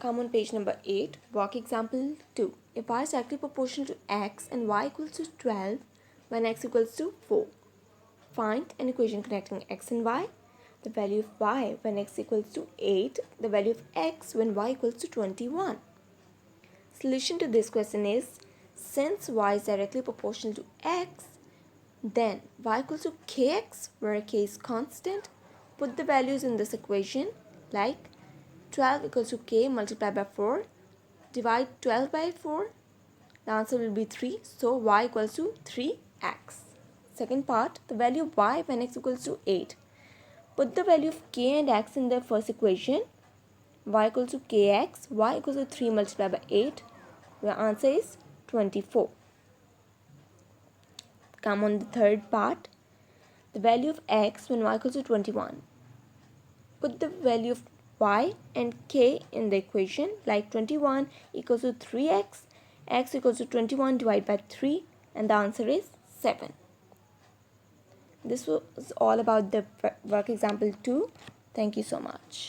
come on page number 8. Work example 2. If y is directly proportional to x and y equals to 12 when x equals to 4. Find an equation connecting x and y. The value of y when x equals to 8. The value of x when y equals to 21. Solution to this question is, since y is directly proportional to x, then y equals to kx, where k is constant. Put the values in this equation, like 12 equals to k multiplied by 4. Divide 12 by 4. The answer will be 3. So y equals to 3x. Second part, the value of y when x equals to 8. Put the value of k and x in the first equation. Y equals to kx. Y equals to 3 multiplied by 8. The answer is 24. Come on the third part. The value of x when y equals to 21. Put the value of y and k in the equation, like 21 equals to 3x, x equals to 21 divided by 3, and the answer is 7. This was all about the work example 2. Thank you so much.